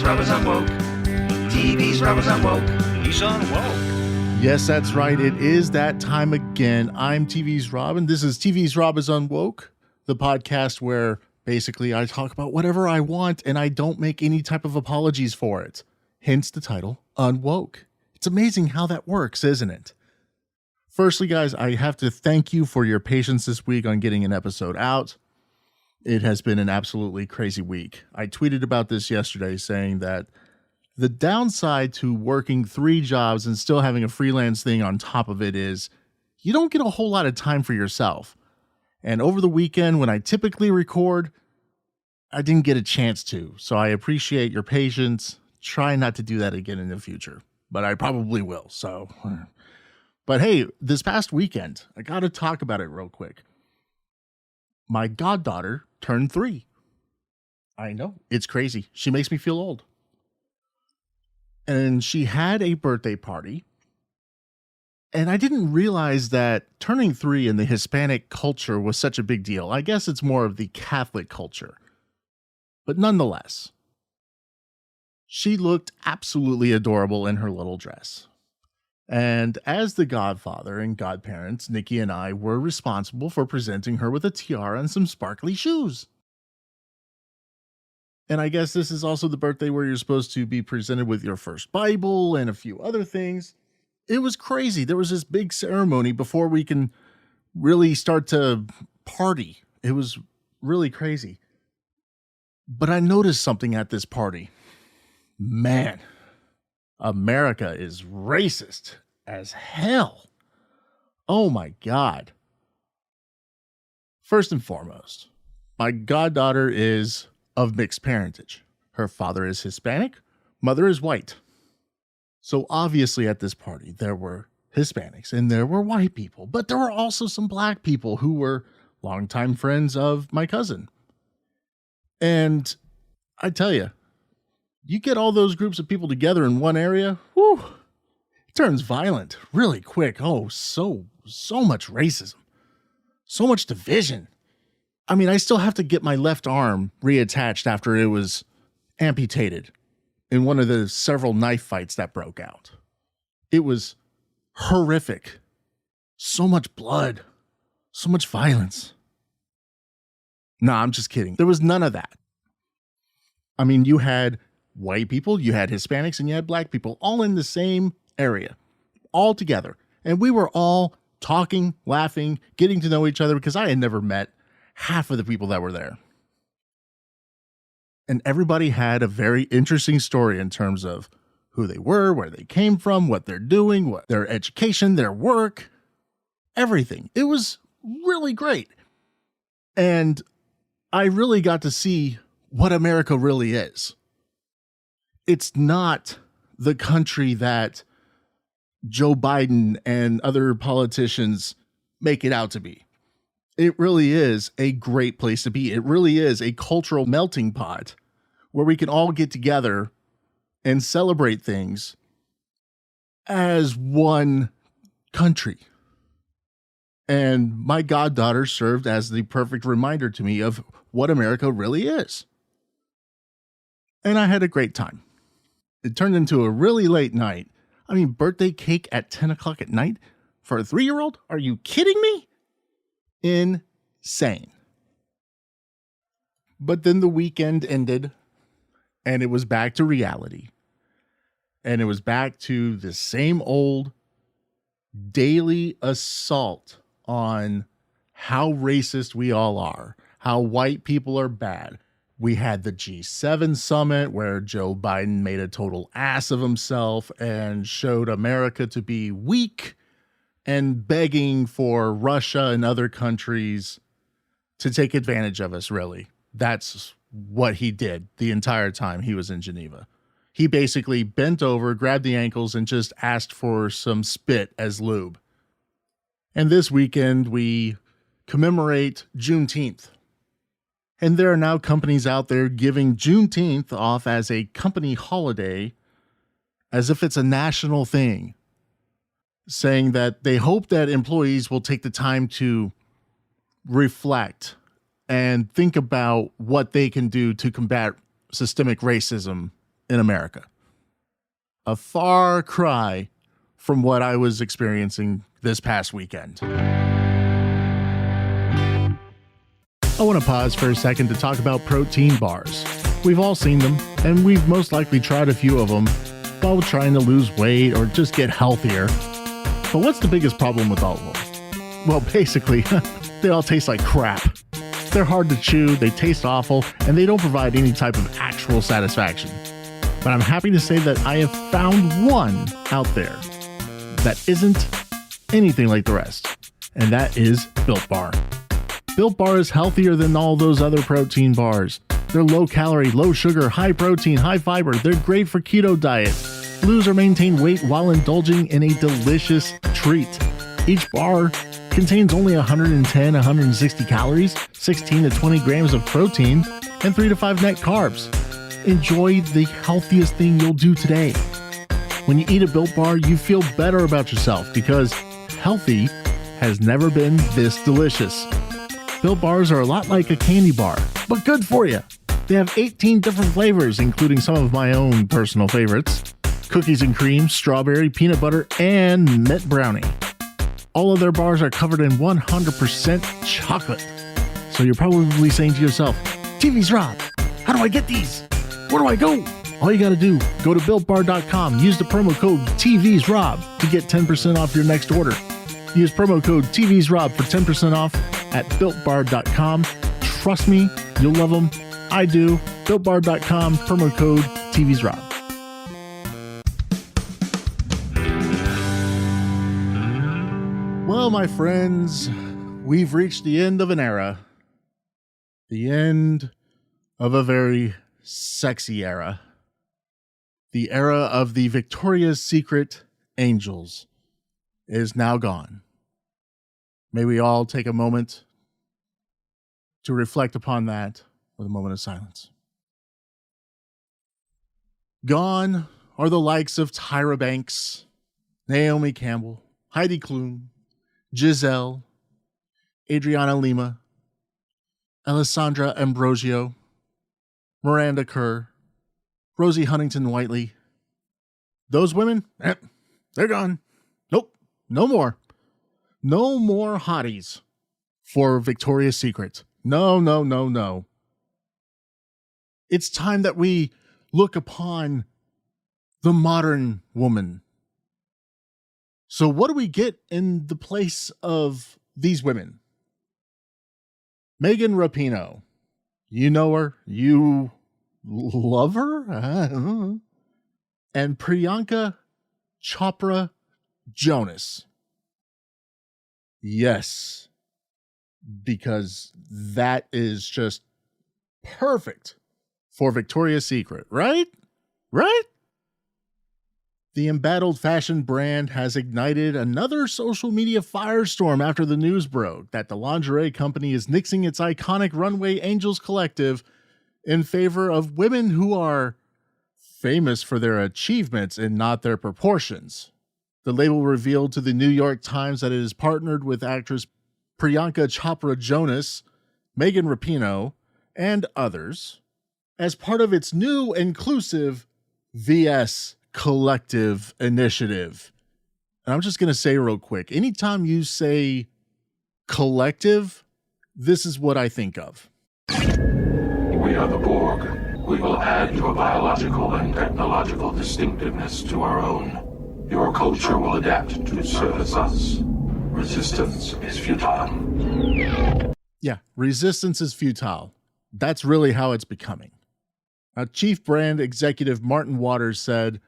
TV's Rob is on woke. TV's Rob is on woke. He's on woke. Yes, that's right. It is that time again. I'm TV's Rob, and this is TV's Rob is on woke, the podcast where basically I talk about whatever I want and I don't make any type of apologies for it. Hence the title, Unwoke. It's amazing how that works, isn't it? Firstly, guys, I have to thank you for your patience this week on getting an episode out. It has been an absolutely crazy week. I tweeted about this yesterday saying that the downside to working 3 jobs and still having a freelance thing on top of it is you don't get a whole lot of time for yourself. And over the weekend, when I typically record, I didn't get a chance to. So I appreciate your patience. Try not to do that again in the future, but I probably will. But hey, this past weekend, I got to talk about it real quick. My goddaughter turned 3. I know, it's crazy. She makes me feel old. And she had a birthday party. And I didn't realize that turning 3 in the Hispanic culture was such a big deal. I guess it's more of the Catholic culture. But nonetheless, she looked absolutely adorable in her little dress. And as the godfather and godparents, Nikki and I were responsible for presenting her with a tiara and some sparkly shoes. And I guess this is also the birthday where you're supposed to be presented with your first Bible and a few other things. It was crazy. There was this big ceremony before we can really start to party. It was really crazy. But I noticed something at this party. Man, America is racist as hell. Oh my God. First and foremost, my goddaughter is of mixed parentage. Her father is Hispanic, mother is white. So obviously at this party, there were Hispanics and there were white people, but there were also some black people who were longtime friends of my cousin. And I tell you, you get all those groups of people together in one area, whew, it turns violent really quick. Oh, so much racism, so much division. I mean, I still have to get my left arm reattached after it was amputated in one of the several knife fights that broke out. It was horrific. So much blood, so much violence. Nah, I'm just kidding. There was none of that. I mean, you had white people, you had Hispanics, and you had black people all in the same area, all together. And we were all talking, laughing, getting to know each other because I had never met half of the people that were there. And everybody had a very interesting story in terms of who they were, where they came from, what they're doing, what their education, their work, everything. It was really great. And I really got to see what America really is. It's not the country that Joe Biden and other politicians make it out to be. It really is a great place to be. It really is a cultural melting pot where we can all get together and celebrate things as one country. And my goddaughter served as the perfect reminder to me of what America really is. And I had a great time. It turned into a really late night. I mean, birthday cake at 10 o'clock at night for a 3-year-old? Are you kidding me? Insane. But then the weekend ended and it was back to reality. And it was back to the same old daily assault on how racist we all are, how white people are bad. We had the G7 summit where Joe Biden made a total ass of himself and showed America to be weak and begging for Russia and other countries to take advantage of us, really. That's what he did the entire time he was in Geneva. He basically bent over, grabbed the ankles, and just asked for some spit as lube. And this weekend, we commemorate Juneteenth. And there are now companies out there giving Juneteenth off as a company holiday as if it's a national thing, saying that they hope that employees will take the time to reflect and think about what they can do to combat systemic racism in America. A far cry from what I was experiencing this past weekend. I want to pause for a second to talk about protein bars. We've all seen them, and we've most likely tried a few of them while trying to lose weight or just get healthier. But what's the biggest problem with all of them? Well, basically, they all taste like crap. They're hard to chew, they taste awful, and they don't provide any type of actual satisfaction. But I'm happy to say that I have found one out there that isn't anything like the rest, and that is Built Bar. Built Bar is healthier than all those other protein bars. They're low calorie, low sugar, high protein, high fiber. They're great for keto diet. Lose or maintain weight while indulging in a delicious treat. Each bar contains only 110, 160 calories, 16 to 20 grams of protein, and 3 to 5 net carbs. Enjoy the healthiest thing you'll do today. When you eat a Built Bar, you feel better about yourself because healthy has never been this delicious. Built Bars are a lot like a candy bar, but good for you. They have 18 different flavors, including some of my own personal favorites: cookies and cream, strawberry, peanut butter, and mint brownie. All of their bars are covered in 100% chocolate. So you're probably saying to yourself, TV's Rob, how do I get these? Where do I go? All you got to do, go to BuiltBar.com, use the promo code TVsRob to get 10% off your next order. Use promo code TVsRob for 10% off at BuiltBar.com. Trust me, you'll love them. I do. BuiltBar.com, promo code TVsRob. Well, my friends, we've reached the end of an era. The end of a very sexy era. The era of the Victoria's Secret Angels is now gone. May we all take a moment to reflect upon that with a moment of silence. Gone are the likes of Tyra Banks, Naomi Campbell, Heidi Klum, Giselle, Adriana Lima, Alessandra Ambrosio, Miranda Kerr, Rosie Huntington-Whiteley. Those women, they're gone. Nope, no more. No more hotties for Victoria's Secret. No. It's time that we look upon the modern woman. So what do we get in the place of these women? Megan Rapinoe. You know her. You love her. And Priyanka Chopra Jonas. Yes. Because that is just perfect for Victoria's Secret, right? Right? The embattled fashion brand has ignited another social media firestorm after the news broke that the lingerie company is nixing its iconic Runway Angels collective in favor of women who are famous for their achievements and not their proportions. The label revealed to the New York Times that it is partnered with actress Priyanka Chopra Jonas, Megan Rapinoe, and others as part of its new inclusive VS Collective initiative. And I'm just going to say real quick, anytime you say collective, this is what I think of. We are the Borg. We will add your biological and technological distinctiveness to our own. Your culture will adapt to service us. Resistance is futile. Yeah, resistance is futile. That's really how it's becoming. Now, Chief Brand Executive Martin Waters said,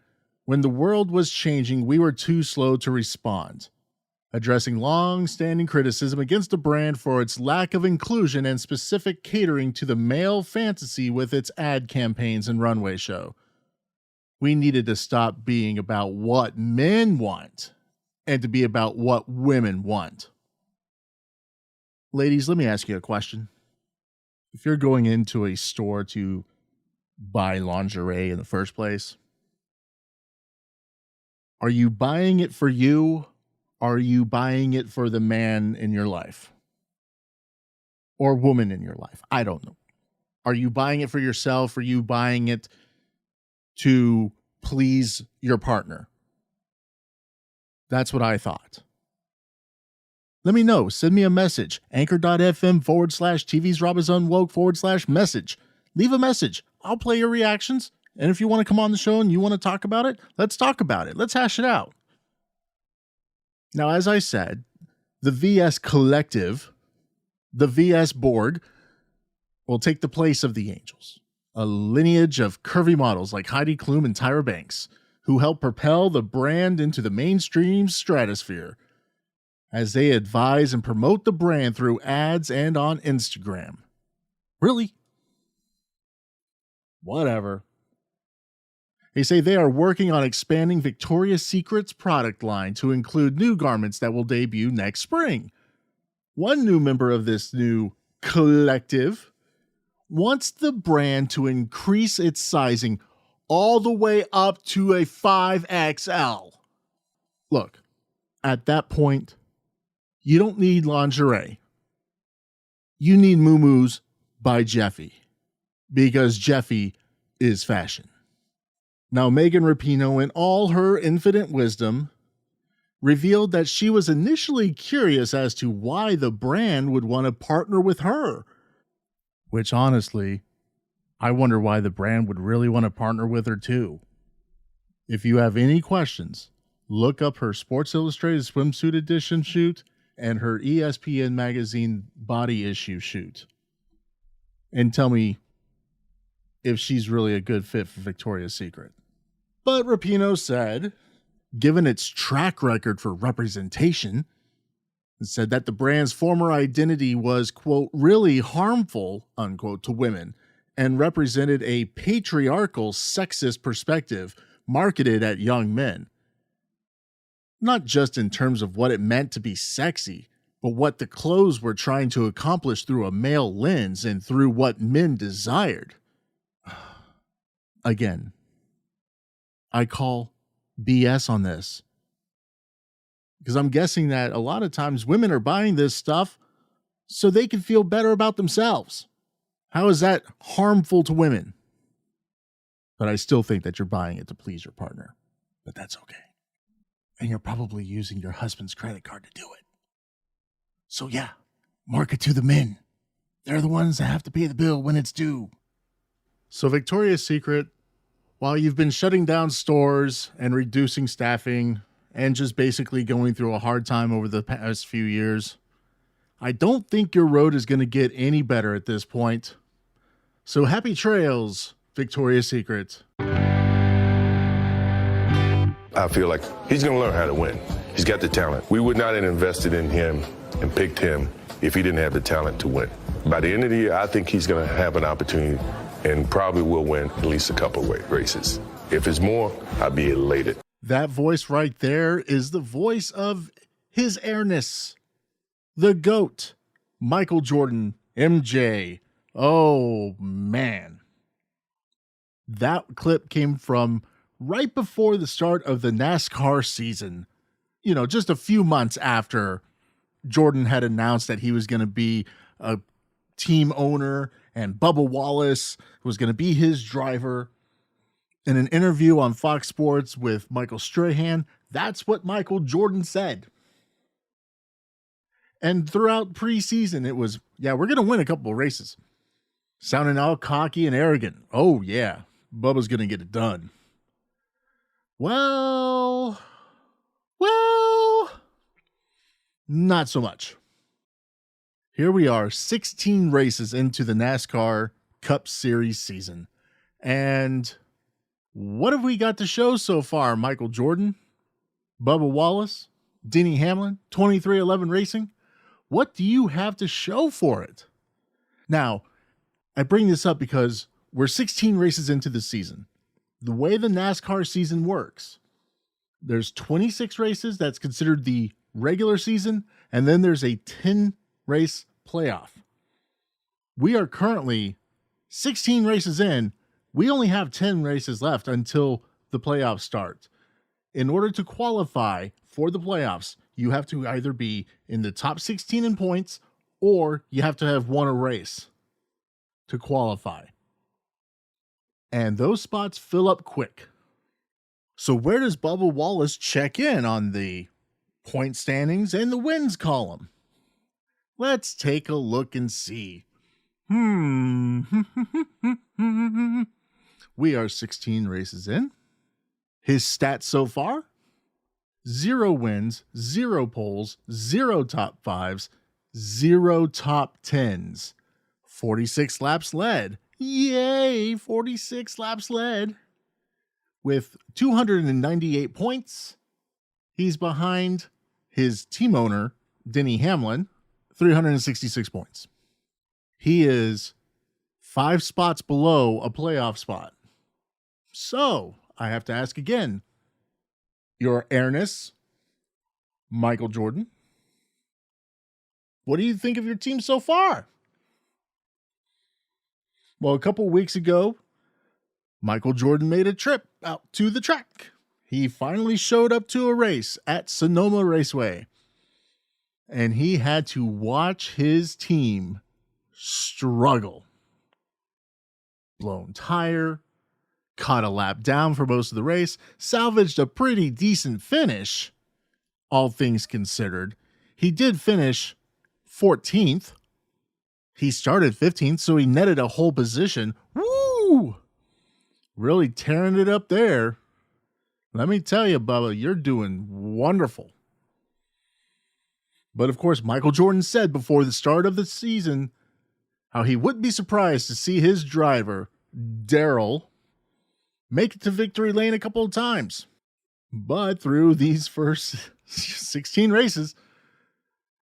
"When the world was changing, we were too slow to respond," addressing long-standing criticism against the brand for its lack of inclusion and specific catering to the male fantasy with its ad campaigns and runway show. We needed to stop being about what men want and to be about what women want. Ladies, let me ask you a question. If you're going into a store to buy lingerie in the first place, are you buying it for you? Or are you buying it for the man in your life? Or woman in your life? I don't know. Are you buying it for yourself? Are you buying it to please your partner. That's what I thought. Let me know. Send me a message. Anchor.fm/TV's Rob is Unwoke /message. Leave a message. I'll play your reactions. And if you want to come on the show and you want to talk about it, let's talk about it. Let's hash it out. Now, as I said, the VS Collective, the VS Borg, will take the place of the Angels, a lineage of curvy models like Heidi Klum and Tyra Banks, who help propel the brand into the mainstream stratosphere as they advise and promote the brand through ads and on Instagram. Really? Whatever. They say they are working on expanding Victoria's Secret's product line to include new garments that will debut next spring. One new member of this new collective wants the brand to increase its sizing all the way up to a 5XL. Look, at that point, you don't need lingerie. You need muumuus by Jeffy, because Jeffy is fashion. Now, Megan Rapinoe, in all her infinite wisdom, revealed that she was initially curious as to why the brand would want to partner with her, which honestly, I wonder why the brand would really want to partner with her too. If you have any questions, look up her Sports Illustrated swimsuit edition shoot and her ESPN magazine body issue shoot, and tell me if she's really a good fit for Victoria's Secret. But Rapinoe said, given its track record for representation, said that the brand's former identity was, quote, really harmful, unquote, to women, and represented a patriarchal, sexist perspective marketed at young men. Not just in terms of what it meant to be sexy, but what the clothes were trying to accomplish through a male lens and through what men desired. Again, I call BS on this, because I'm guessing that a lot of times women are buying this stuff so they can feel better about themselves. How is that harmful to women? But I still think that you're buying it to please your partner. But that's okay. And you're probably using your husband's credit card to do it. So yeah, market to the men. They're the ones that have to pay the bill when it's due. So Victoria's Secret, while you've been shutting down stores and reducing staffing and just basically going through a hard time over the past few years, I don't think your road is going to get any better at this point. So happy trails, Victoria's Secret. I feel like he's going to learn how to win. He's got the talent. We would not have invested in him and picked him if he didn't have the talent to win. By the end of the year, I think he's going to have an opportunity and probably will win at least a couple of races. If it's more, I'll be elated. That voice right there is the voice of his airness, the GOAT, Michael Jordan, MJ. Oh, man. That clip came from right before the start of the NASCAR season. You know, just a few months after Jordan had announced that he was going to be a team owner and Bubba Wallace was going to be his driver. In an interview on Fox Sports with Michael Strahan, that's what Michael Jordan said. And throughout preseason, it was, yeah, we're going to win a couple of races. Sounding all cocky and arrogant. Oh, yeah, Bubba's going to get it done. Well, not so much. Here we are, 16 races into the NASCAR Cup Series season. And what have we got to show so far, Michael Jordan, Bubba Wallace, Denny Hamlin, 2311 Racing? What do you have to show for it? Now, I bring this up because we're 16 races into the season. The way the NASCAR season works, there's 26 races that's considered the regular season, and then there's a 10-race playoff. We are currently 16 races in. We only have 10 races left until the playoffs start. In order to qualify for the playoffs, you have to either be in the top 16 in points, or you have to have won a race to qualify. And those spots fill up quick. So where does Bubba Wallace check in on the point standings and the wins column? Let's take a look and see. We are 16 races in. His stats so far: 0 wins, 0 poles, 0 top 5s, 0 top 10s, 46 laps led. Yay, 46 laps led. With 298 points, he's behind his team owner, Denny Hamlin, 366 points. He is 5 spots below a playoff spot. So, I have to ask again, Your Airness, Michael Jordan, what do you think of your team so far? Well, a couple weeks ago, Michael Jordan made a trip out to the track. He finally showed up to a race at Sonoma Raceway, and he had to watch his team struggle. Blown tire, caught a lap down for most of the race, salvaged a pretty decent finish, all things considered. He did finish 14th. He started 15th, so he netted a whole position. Woo! Really tearing it up there. Let me tell you, Bubba, you're doing wonderful. But of course, Michael Jordan said before the start of the season how he wouldn't be surprised to see his driver, Darrell, make it to victory lane a couple of times. But through these first 16 races,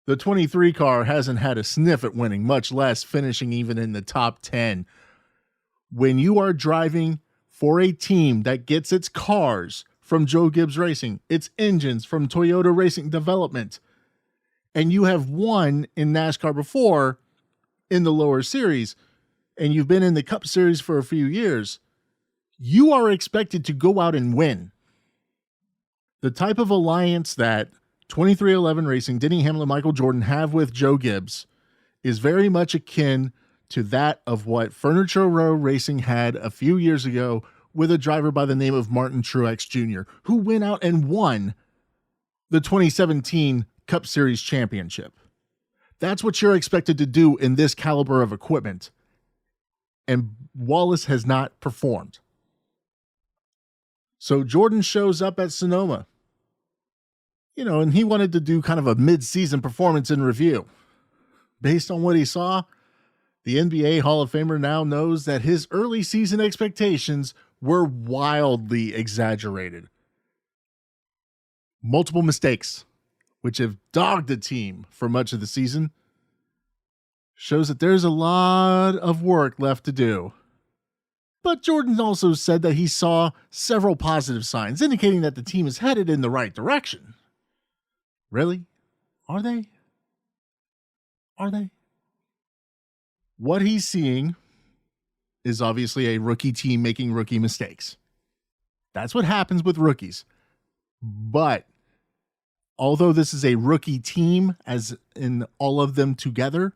the 23 car hasn't had a sniff at winning, much less finishing even in the top 10. When you are driving for a team that gets its cars from Joe Gibbs Racing, its engines from Toyota Racing Development, and you have won in NASCAR before in the lower series, and you've been in the Cup Series for a few years, you are expected to go out and win. The type of alliance that 2311 Racing, Denny Hamlin, Michael Jordan have with Joe Gibbs is very much akin to that of what Furniture Row Racing had a few years ago with a driver by the name of Martin Truex Jr., who went out and won the 2017 Cup Series championship. That's what you're expected to do in this caliber of equipment. And Wallace has not performed. So Jordan shows up at Sonoma, and he wanted to do kind of a mid-season performance in review. Based on what he saw, the NBA Hall of Famer now knows that his early season expectations were wildly exaggerated. Multiple mistakes, which have dogged the team for much of the season, shows that there's a lot of work left to do. But Jordan also said that he saw several positive signs indicating that the team is headed in the right direction. Really? Are they? Are they? What he's seeing is obviously a rookie team making rookie mistakes. That's what happens with rookies. But although this is a rookie team, as in all of them together,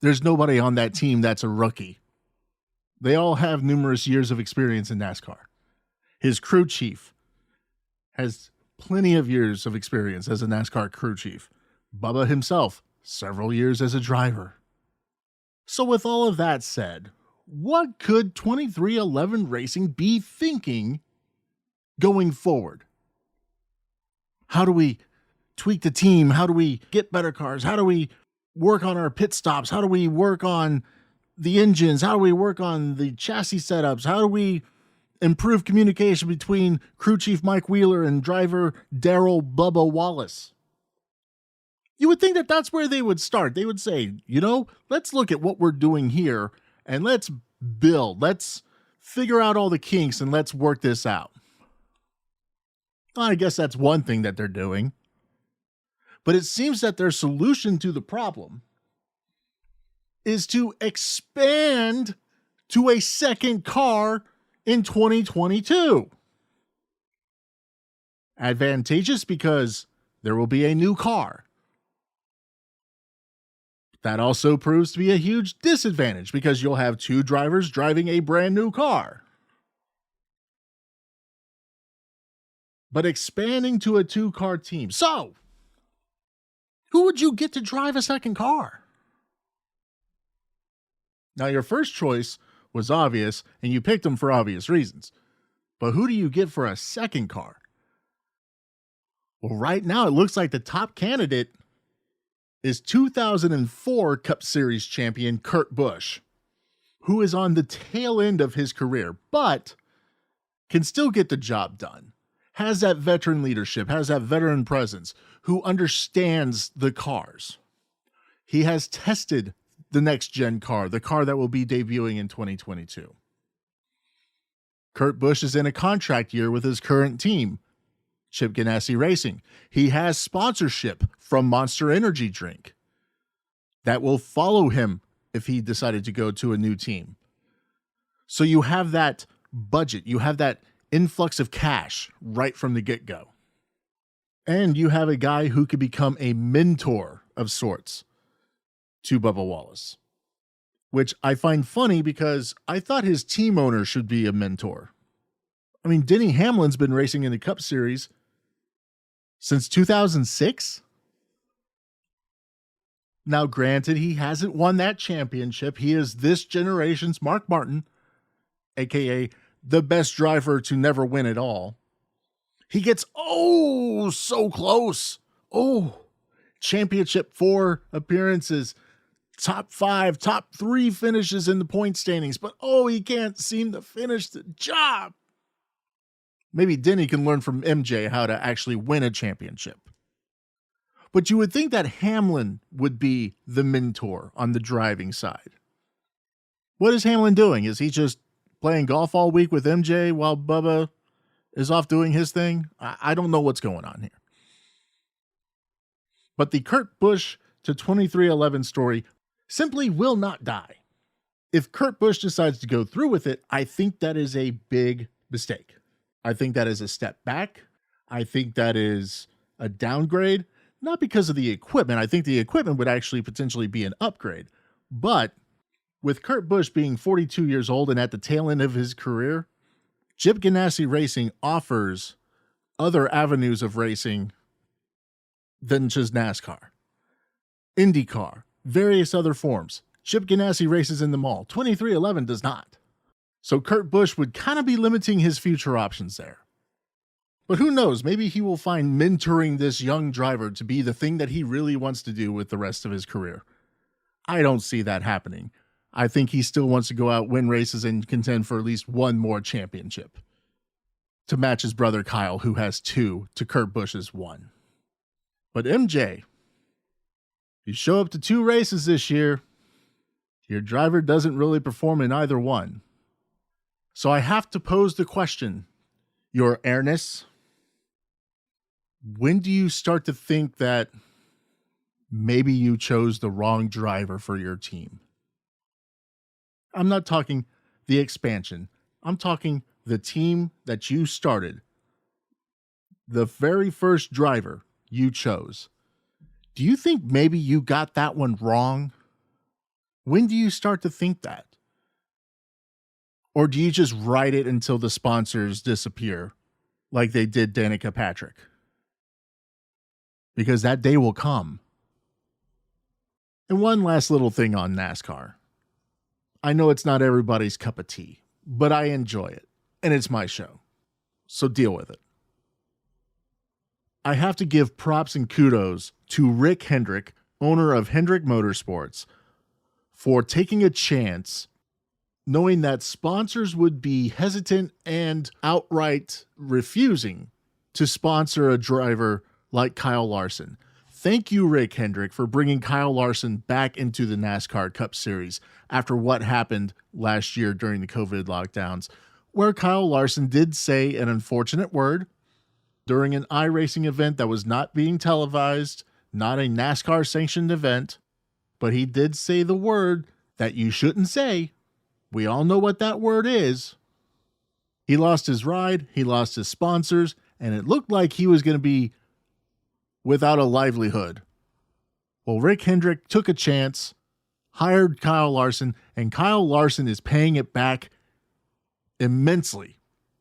there's nobody on that team that's a rookie. They all have numerous years of experience in NASCAR. His crew chief has plenty of years of experience as a NASCAR crew chief. Bubba himself, several years as a driver. So with all of that said, what could 2311 Racing be thinking going forward? How do we tweak the team? How do we get better cars? How do we work on our pit stops? How do we work on the engines? How do we work on the chassis setups? How do we improve communication between crew chief Mike Wheeler and driver Darrell Bubba Wallace? You would think that that's where they would start. They would say, let's look at what we're doing here and let's build. Let's figure out all the kinks and let's work this out. Well, I guess that's one thing that they're doing. But it seems that their solution to the problem is to expand to a second car in 2022. Advantageous because there will be a new car. That also proves to be a huge disadvantage because you'll have two drivers driving a brand new car. But expanding to a two-car team. So, who would you get to drive a second car? Now, your first choice was obvious, and you picked him for obvious reasons. But who do you get for a second car? Well, right now, it looks like the top candidate is 2004 Cup Series champion Kurt Busch, who is on the tail end of his career, but can still get the job done. Has that veteran leadership, has that veteran presence, who understands the cars. He has tested the next-gen car, the car that will be debuting in 2022. Kurt Busch is in a contract year with his current team, Chip Ganassi Racing. He has sponsorship from Monster Energy Drink that will follow him if he decided to go to a new team. So you have that budget, you have that influx of cash right from the get-go. And you have a guy who could become a mentor of sorts to Bubba Wallace, which I find funny because I thought his team owner should be a mentor. I mean, Denny Hamlin's been racing in the Cup Series since 2006. Now, granted, he hasn't won that championship. He is this generation's Mark Martin, aka the best driver to never win it all. He gets so close. Championship 4 appearances, top 5, top 3 finishes in the point standings, but he can't seem to finish the job. Maybe Denny can learn from MJ how to actually win a championship. But you would think that Hamlin would be the mentor on the driving side. What is Hamlin doing? Is he just playing golf all week with MJ while Bubba is off doing his thing? I don't know what's going on here. But the Kurt Busch to 2311 story simply will not die. If Kurt Busch decides to go through with it, I think that is a big mistake. I think that is a step back. I think that is a downgrade, not because of the equipment. I think the equipment would actually potentially be an upgrade. But with Kurt Busch being 42 years old and at the tail end of his career, Chip Ganassi Racing offers other avenues of racing than just NASCAR. IndyCar, various other forms. Chip Ganassi races in them all. 2311 does not. So Kurt Busch would kind of be limiting his future options there. But who knows, maybe he will find mentoring this young driver to be the thing that he really wants to do with the rest of his career. I don't see that happening. I think he still wants to go out, win races, and contend for at least one more championship to match his brother Kyle, who has 2 to Kurt Busch's 1. But MJ, you show up to 2 races this year, your driver doesn't really perform in either one. So I have to pose the question, your airness, when do you start to think that maybe you chose the wrong driver for your team? I'm not talking the expansion. I'm talking the team that you started. The very first driver you chose. Do you think maybe you got that one wrong? When do you start to think that? Or do you just ride it until the sponsors disappear like they did Danica Patrick? Because that day will come. And one last little thing on NASCAR. I know it's not everybody's cup of tea, but I enjoy it, and it's my show, so deal with it. I have to give props and kudos to Rick Hendrick, owner of Hendrick Motorsports, for taking a chance, knowing that sponsors would be hesitant and outright refusing to sponsor a driver like Kyle Larson. Thank you, Rick Hendrick, for bringing Kyle Larson back into the NASCAR Cup Series after what happened last year during the COVID lockdowns, where Kyle Larson did say an unfortunate word during an iRacing event that was not being televised, not a NASCAR-sanctioned event, but he did say the word that you shouldn't say. We all know what that word is. He lost his ride, he lost his sponsors, and it looked like he was going to be without a livelihood Well, Rick Hendrick took a chance, hired Kyle Larson, and Kyle Larson is paying it back immensely.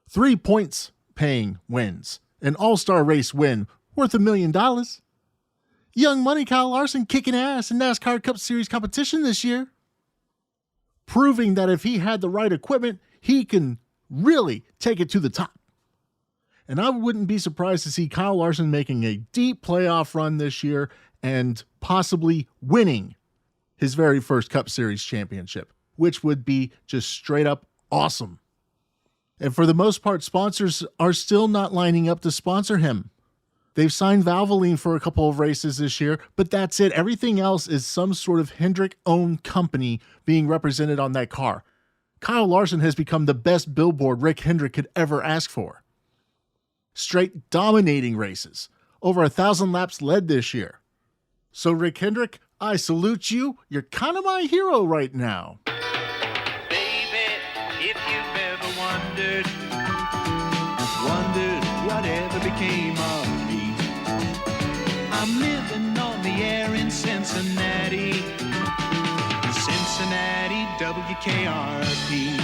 3 points paying wins. An all-star race win worth $1 million. Young money Kyle Larson kicking ass in NASCAR Cup Series competition this year. Proving that if he had the right equipment, he can really take it to the top. And I wouldn't be surprised to see Kyle Larson making a deep playoff run this year and possibly winning his very first Cup Series championship, which would be just straight up awesome. And for the most part, sponsors are still not lining up to sponsor him. They've signed Valvoline for a couple of races this year, but that's it. Everything else is some sort of Hendrick-owned company being represented on that car. Kyle Larson has become the best billboard Rick Hendrick could ever ask for. Straight dominating races. Over 1,000 laps led this year. So Rick Hendrick, I salute you. You're kind of my hero right now. Baby, if you've ever wondered whatever became of me. I'm living on the air in Cincinnati, WKRP.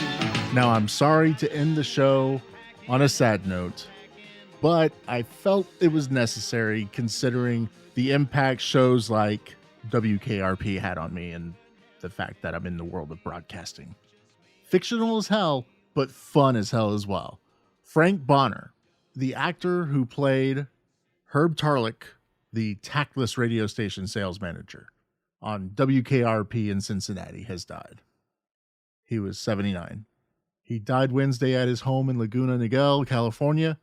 Now, I'm sorry to end the show on a sad note, but I felt it was necessary considering the impact shows like WKRP had on me and the fact that I'm in the world of broadcasting. Fictional as hell, but fun as hell as well. Frank Bonner, the actor who played Herb Tarlick, the tactless radio station sales manager on WKRP in Cincinnati, has died. He was 79. He died Wednesday at his home in Laguna Niguel, California,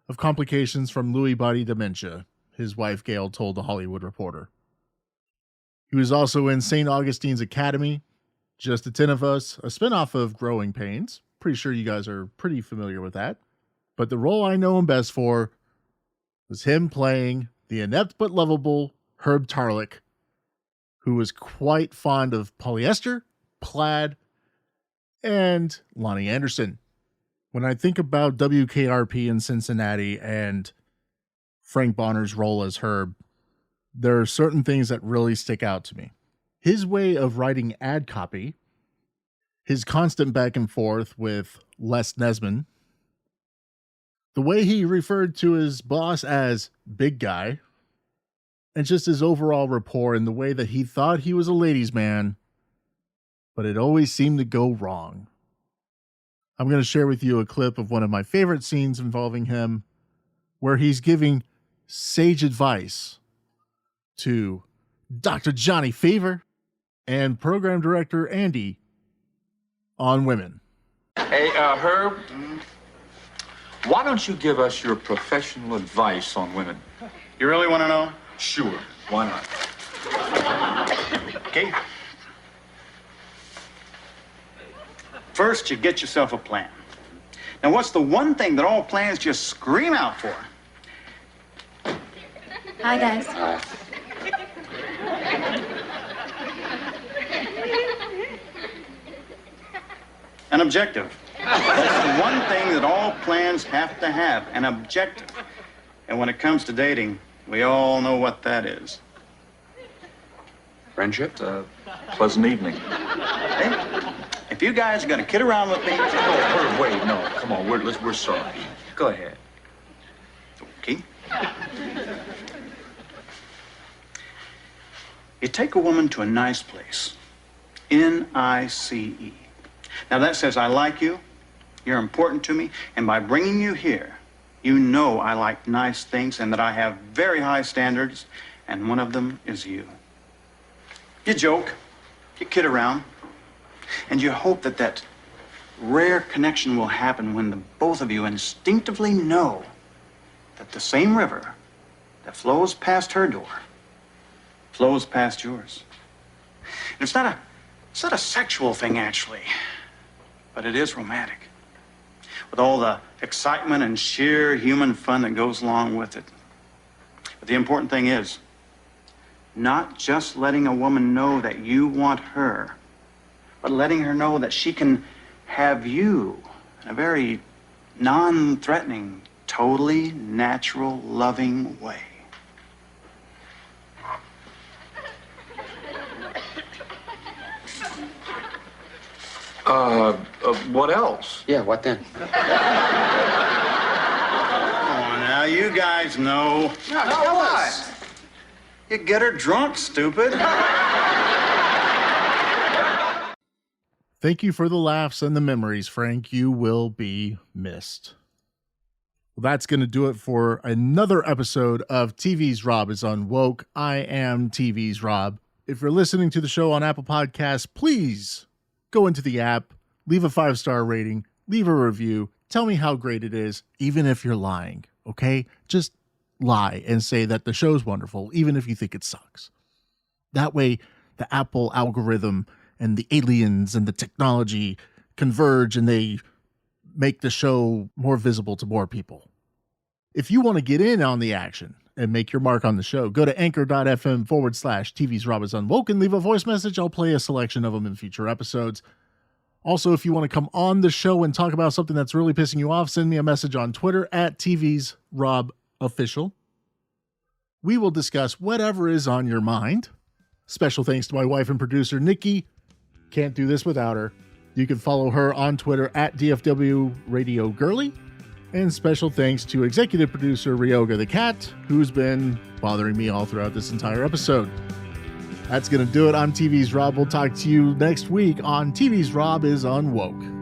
of complications from Lewy body dementia, his wife Gail told The Hollywood Reporter. He was also in St. Augustine's Academy, Just the 10 of Us, a spinoff of Growing Pains. Pretty sure you guys are pretty familiar with that. But the role I know him best for was him playing the inept but lovable Herb Tarlick, who was quite fond of polyester, plaid, and Lonnie Anderson. When I think about WKRP in Cincinnati and Frank Bonner's role as Herb, there are certain things that really stick out to me. His way of writing ad copy, his constant back and forth with Les Nesman, the way he referred to his boss as Big Guy, and just his overall rapport and the way that he thought he was a ladies' man, but it always seemed to go wrong. I'm going to share with you a clip of one of my favorite scenes involving him, where he's giving sage advice to Dr. Johnny Fever and program director Andy on women. Hey, Herb, why don't you give us your professional advice on women? You really want to know? Sure, why not? Okay. First, you get yourself a plan. Now, what's the one thing that all plans just scream out for? Hi, guys. An objective. That's the one thing that all plans have to have, an objective. And when it comes to dating, we all know what that is. Friendship? Pleasant evening. Hey, if you guys are gonna kid around with me... No, Herb, wait, no, come on, we're sorry. Go ahead. Okay. You take a woman to a nice place. N-I-C-E. Now that says I like you, you're important to me, and by bringing you here, you know I like nice things and that I have very high standards, and one of them is you. You joke, you kid around, and you hope that that rare connection will happen when the both of you instinctively know that the same river that flows past her door flows past yours. And it's not a sexual thing, actually, but it is romantic, with all the excitement and sheer human fun that goes along with it. But the important thing is not just letting a woman know that you want her, but letting her know that she can have you in a very non-threatening, totally natural, loving way. What else? Yeah, what then? Come on now, you guys know. No, tell us. You get her drunk, stupid. Thank you for the laughs and the memories, Frank. You will be missed. Well, that's going to do it for another episode of TV's Rob is Unwoke. I am TV's Rob. If you're listening to the show on Apple Podcasts, please go into the app, leave a 5-star rating, leave a review, tell me how great it is, even if you're lying, okay? Just lie and say that the show's wonderful, even if you think it sucks. That way, the Apple algorithm and the aliens and the technology converge and they make the show more visible to more people. If you want to get in on the action and make your mark on the show, go to anchor.fm/TV's Rob is Unwoke and leave a voice message. I'll play a selection of them in future episodes. Also, if you want to come on the show and talk about something that's really pissing you off, send me a message on Twitter at TV's Rob Official. We will discuss whatever is on your mind. Special thanks to my wife and producer, Nikki. Can't do this without her. You can follow her on Twitter at DFW Radio Girly. And special thanks to executive producer Ryoga the Cat, who's been bothering me all throughout this entire episode. That's going to do it. I'm TV's Rob. We'll talk to you next week on TV's Rob is Unwoke.